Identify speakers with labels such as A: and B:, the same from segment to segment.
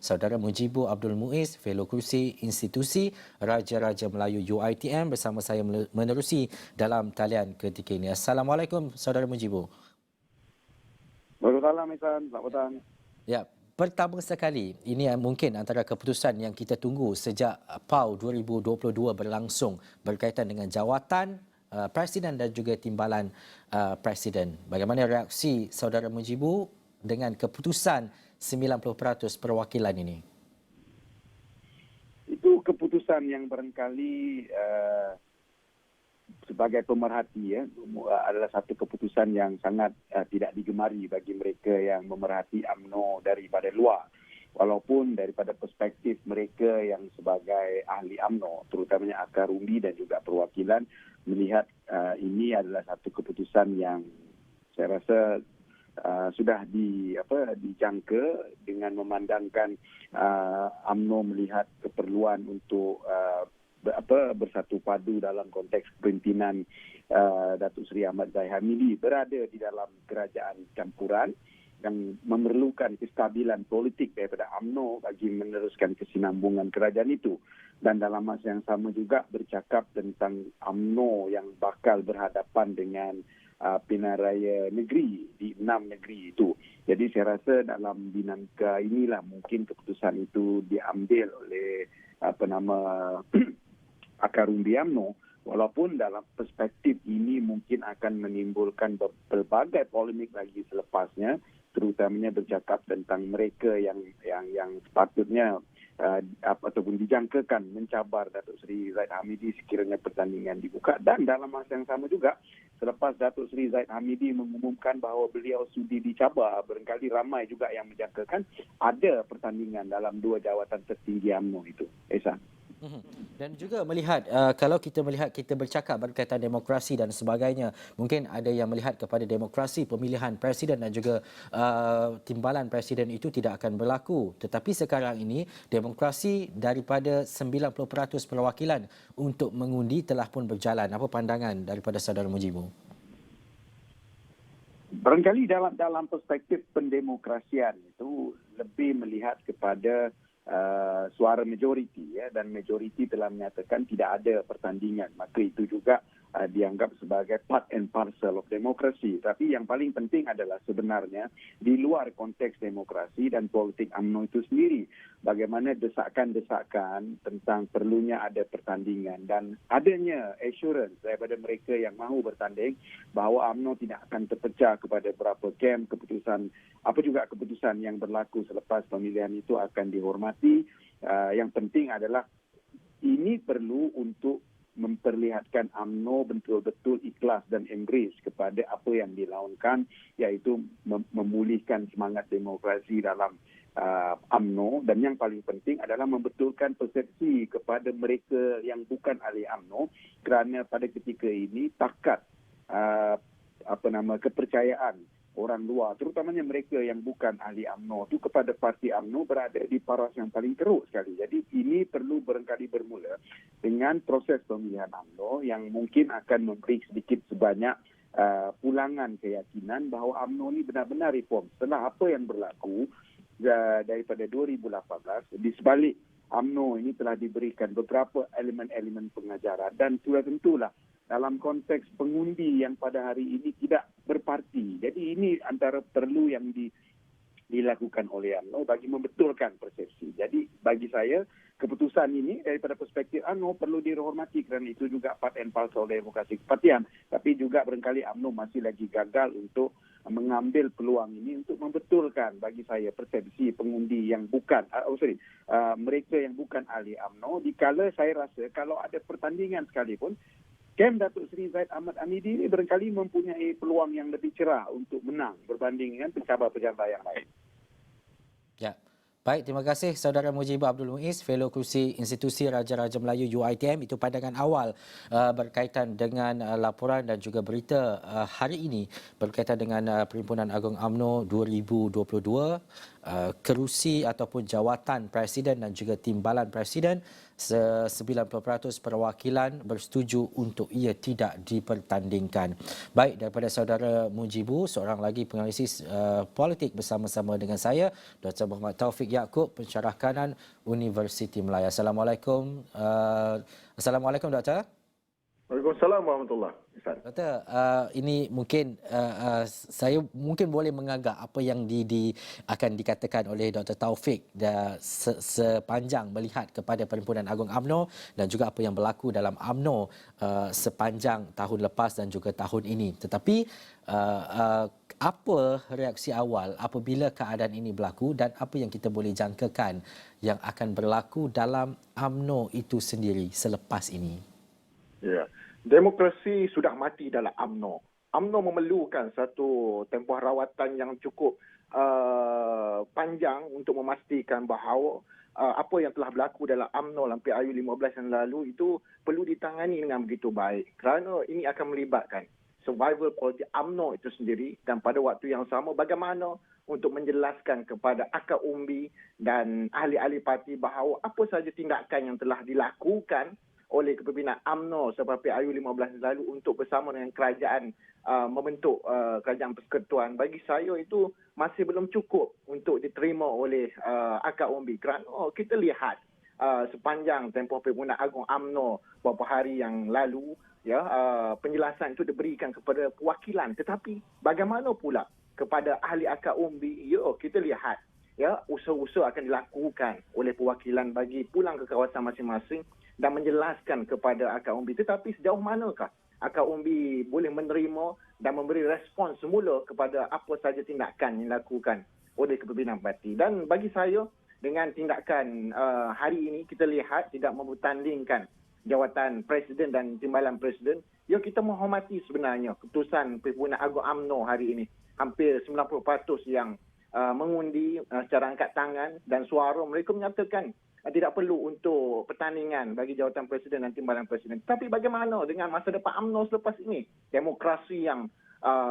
A: Saudara Mujibu Abdul Muiz, Fellow Kerusi Institusi Raja-Raja Melayu UiTM bersama saya menerusi dalam talian ketika ini. Assalamualaikum Saudara Mujibu.
B: Waalaikumsalam, Ihsan. Selamat petang.
A: Ya, pertama sekali, ini mungkin antara keputusan yang kita tunggu sejak PAU 2022 berlangsung berkaitan dengan jawatan Presiden dan juga timbalan Presiden. Bagaimana reaksi Saudara Mujibu dengan keputusan 90% perwakilan ini?
B: Itu keputusan yang barangkali sebagai pemerhati adalah satu keputusan yang sangat tidak digemari bagi mereka yang memerhati UMNO daripada luar. Walaupun daripada perspektif mereka yang sebagai ahli UMNO, terutamanya akar umbi dan juga perwakilan, melihat ini adalah satu keputusan yang saya rasa sudah dijangka dengan memandangkan UMNO melihat keperluan untuk bersatu padu dalam konteks kepimpinan Datuk Seri Ahmad Zahid Hamidi berada di dalam kerajaan campuran yang memerlukan kestabilan politik daripada UMNO bagi meneruskan kesinambungan kerajaan itu. Dan dalam masa yang sama juga bercakap tentang UMNO yang bakal berhadapan dengan pilihan raya negeri di 6 negeri itu. Jadi saya rasa dalam dinamika inilah mungkin keputusan itu diambil oleh akar umbi UMNO, walaupun dalam perspektif ini mungkin akan menimbulkan berbagai polemik lagi selepasnya, terutamanya bercakap tentang mereka yang sepatutnya ataupun dijangkakan mencabar Datuk Seri Zahid Hamidi sekiranya pertandingan dibuka. Dan dalam masa yang sama juga, selepas Datuk Seri Zahid Hamidi mengumumkan bahawa beliau sudi dicabar, barangkali ramai juga yang menjangkakan ada pertandingan dalam 2 jawatan tertinggi UMNO itu. Ehsan.
A: Dan juga melihat, kalau kita melihat kita bercakap berkaitan demokrasi dan sebagainya, mungkin ada yang melihat kepada demokrasi pemilihan presiden dan juga timbalan presiden itu tidak akan berlaku. Tetapi sekarang ini demokrasi daripada 90% perwakilan untuk mengundi telah pun berjalan. Apa pandangan daripada Saudara Mujibu?
B: Barangkali dalam perspektif pendemokrasian itu lebih melihat kepada suara majoriti, dan majoriti telah menyatakan tidak ada pertandingan, maka itu juga dianggap sebagai part and parcel of demokrasi. Tapi yang paling penting adalah sebenarnya di luar konteks demokrasi dan politik UMNO itu sendiri, bagaimana desakan-desakan tentang perlunya ada pertandingan dan adanya assurance daripada mereka yang mahu bertanding bahawa UMNO tidak akan terpecah kepada berapa kem. Apa juga keputusan yang berlaku selepas pemilihan itu akan dihormati. Yang penting adalah ini perlu untuk memperlihatkan UMNO betul-betul ikhlas dan embrace kepada apa yang dilaunkan, iaitu memulihkan semangat demokrasi dalam UMNO, dan yang paling penting adalah membetulkan persepsi kepada mereka yang bukan ahli UMNO, kerana pada ketika ini takat kepercayaan orang luar, terutamanya mereka yang bukan ahli UMNO itu kepada parti UMNO berada di paras yang paling teruk sekali. Jadi ini perlu barangkali bermula dengan proses pemilihan UMNO yang mungkin akan memberi sedikit sebanyak pulangan keyakinan bahawa UMNO ini benar-benar reform. Setelah apa yang berlaku daripada 2018, di sebalik UMNO ini telah diberikan beberapa elemen-elemen pengajaran, dan sudah tentulah dalam konteks pengundi yang pada hari ini tidak berparti. Jadi ini antara perlu yang dilakukan oleh UMNO bagi membetulkan persepsi. Jadi bagi saya, keputusan ini daripada perspektif UMNO perlu dihormati kerana itu juga part and parcel demokrasi kepartian. Tapi juga barangkali UMNO masih lagi gagal untuk mengambil peluang ini untuk membetulkan bagi saya persepsi pengundi yang bukan, mereka yang bukan ahli UMNO. Dikala saya rasa kalau ada pertandingan sekalipun, kem Datuk Seri Zahid Ahmad Hamidi ini barangkali mempunyai peluang yang lebih cerah untuk menang berbanding dengan pencabar-pencabar yang lain.
A: Ya. Baik, terima kasih Saudara Mujibu Abdul Muiz, Fellow Kerusi Institusi Raja-Raja Melayu UiTM. Itu pandangan awal berkaitan dengan laporan dan juga berita hari ini berkaitan dengan Perhimpunan Agung UMNO 2022 kerusi ataupun jawatan presiden dan juga timbalan presiden, 90% perwakilan bersetuju untuk ia tidak dipertandingkan. Baik, daripada saudara Mujibu, seorang lagi penganalisis politik bersama-sama dengan saya, Dr. Muhammad Taufik Yaakob, pensyarah kanan Universiti Melaya. Assalamualaikum Doktor.
C: Waalaikumsalam warahmatullahi wabarakatuh.
A: Doktor, ini mungkin saya mungkin boleh menganggap apa yang akan dikatakan oleh Dr. Taufik sepanjang melihat kepada Perhimpunan Agung UMNO dan juga apa yang berlaku dalam UMNO sepanjang tahun lepas dan juga tahun ini. Tetapi apa reaksi awal apabila keadaan ini berlaku dan apa yang kita boleh jangkakan yang akan berlaku dalam UMNO itu sendiri selepas ini?
C: Ya, demokrasi sudah mati dalam UMNO. UMNO memerlukan satu tempoh rawatan yang cukup panjang untuk memastikan bahawa apa yang telah berlaku dalam UMNO dalam PRU 15 yang lalu itu perlu ditangani dengan begitu baik. Kerana ini akan melibatkan survival politik UMNO itu sendiri dan pada waktu yang sama bagaimana untuk menjelaskan kepada akar umbi dan ahli-ahli parti bahawa apa sahaja tindakan yang telah dilakukan oleh kepimpinan UMNO seperti PRU 15 lalu untuk bersama dengan kerajaan membentuk kerajaan persekutuan, bagi saya itu masih belum cukup untuk diterima oleh akar umbi. Kerana kita lihat sepanjang tempoh Perhimpunan Agung UMNO beberapa hari yang lalu, penjelasan itu diberikan kepada perwakilan, tetapi bagaimana pula kepada ahli akar umbi? Kita lihat usaha-usaha akan dilakukan oleh perwakilan bagi pulang ke kawasan masing-masing dan menjelaskan kepada akar umbi. Tetapi sejauh manakah akar umbi boleh menerima dan memberi respon semula kepada apa sahaja tindakan yang dilakukan oleh kepimpinan parti. Dan bagi saya, dengan tindakan hari ini, kita lihat tidak mempertandingkan jawatan presiden dan timbalan presiden. Kita menghormati sebenarnya keputusan Perhimpunan Agung UMNO hari ini. Hampir 90% yang mengundi secara angkat tangan dan suara, mereka menyatakan tidak perlu untuk pertandingan bagi jawatan presiden dan timbalan presiden. Tapi bagaimana dengan masa depan UMNO selepas ini? Demokrasi yang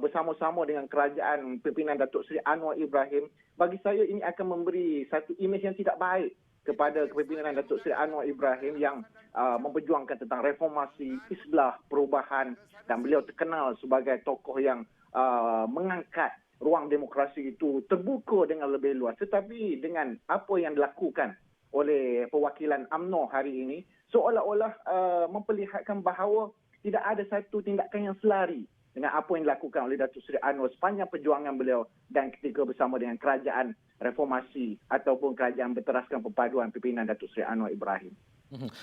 C: bersama-sama dengan kerajaan pimpinan Datuk Seri Anwar Ibrahim, bagi saya ini akan memberi satu imej yang tidak baik kepada kepimpinan Datuk Seri Anwar Ibrahim yang memperjuangkan tentang reformasi, islah, perubahan, dan beliau terkenal sebagai tokoh yang mengangkat ruang demokrasi itu terbuka dengan lebih luas. Tetapi dengan apa yang dilakukan oleh perwakilan UMNO hari ini, seolah-olah memperlihatkan bahawa tidak ada satu tindakan yang selari dengan apa yang dilakukan oleh Datuk Seri Anwar sepanjang perjuangan beliau dan ketika bersama dengan kerajaan reformasi ataupun kerajaan berteraskan perpaduan pimpinan Datuk Seri Anwar Ibrahim.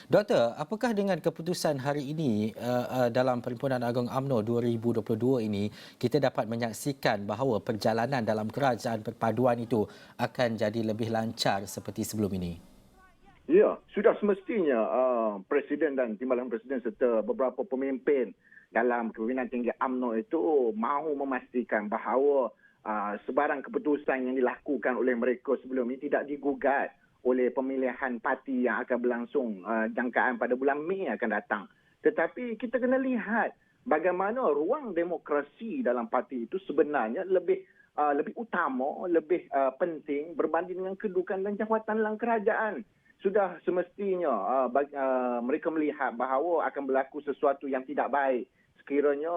A: Doktor, apakah dengan keputusan hari ini dalam Perhimpunan Agung UMNO 2022 ini kita dapat menyaksikan bahawa perjalanan dalam kerajaan perpaduan itu akan jadi lebih lancar seperti sebelum ini?
C: Ya, sudah semestinya Presiden dan Timbalan Presiden serta beberapa pemimpin dalam kepimpinan tinggi UMNO itu mahu memastikan bahawa sebarang keputusan yang dilakukan oleh mereka sebelum ini tidak digugat oleh pemilihan parti yang akan berlangsung jangkaan pada bulan Mei akan datang. Tetapi kita kena lihat bagaimana ruang demokrasi dalam parti itu sebenarnya lebih utama, lebih penting berbanding dengan kedudukan dan jawatan dalam kerajaan. Sudah semestinya mereka melihat bahawa akan berlaku sesuatu yang tidak baik sekiranya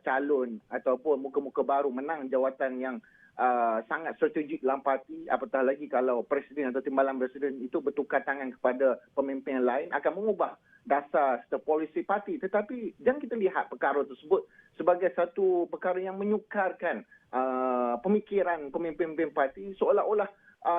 C: calon ataupun muka-muka baru menang jawatan yang sangat strategik dalam parti, apatah lagi kalau presiden atau timbalan presiden itu bertukar tangan kepada pemimpin yang lain, akan mengubah dasar serta polisi parti. Tetapi jangan kita lihat perkara tersebut sebagai satu perkara yang menyukarkan pemikiran pemimpin-pemimpin parti, seolah-olah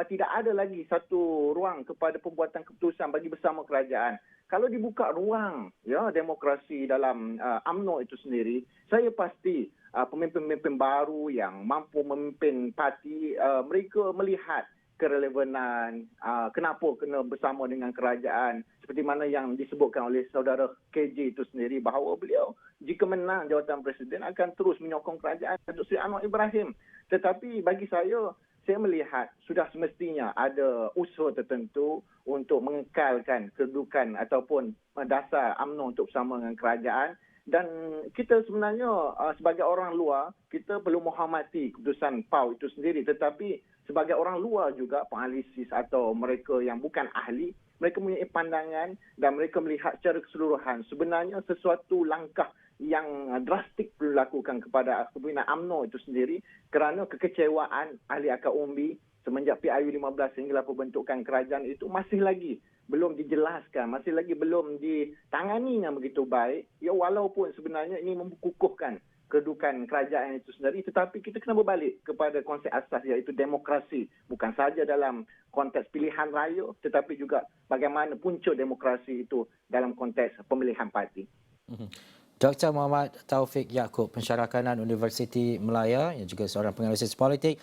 C: tidak ada lagi satu ruang kepada pembuatan keputusan bagi bersama kerajaan. Kalau dibuka ruang demokrasi dalam UMNO itu sendiri, saya pasti pemimpin-pemimpin baru yang mampu memimpin parti, mereka melihat kerelevanan kenapa kena bersama dengan kerajaan, seperti mana yang disebutkan oleh saudara KJ itu sendiri bahawa beliau jika menang jawatan presiden akan terus menyokong kerajaan Datuk Seri Anwar Ibrahim. Tetapi bagi saya melihat sudah semestinya ada usaha tertentu untuk mengekalkan kedudukan ataupun dasar UMNO untuk bersama dengan kerajaan. Dan kita sebenarnya sebagai orang luar, kita perlu menghormati keputusan PAU itu sendiri. Tetapi sebagai orang luar juga, penganalisis atau mereka yang bukan ahli, mereka mempunyai pandangan dan mereka melihat secara keseluruhan sebenarnya sesuatu langkah yang drastik perlu dilakukan kepada kepimpinan UMNO itu sendiri kerana kekecewaan ahli akar umbi semenjak PIU 15 hinggalah pembentukan kerajaan itu masih lagi belum dijelaskan, masih lagi belum ditanganinya begitu baik. Ya, walaupun sebenarnya ini memkukuhkan kedudukan kerajaan itu sendiri, tetapi kita kena berbalik kepada konsep asas iaitu demokrasi. Bukan saja dalam konteks pilihan raya, tetapi juga bagaimana punca demokrasi itu dalam konteks pemilihan parti.
A: Dr. Muhammad Taufik Yaakob, Pensyarah Kanan Universiti Melaya yang juga seorang penganalisis politik.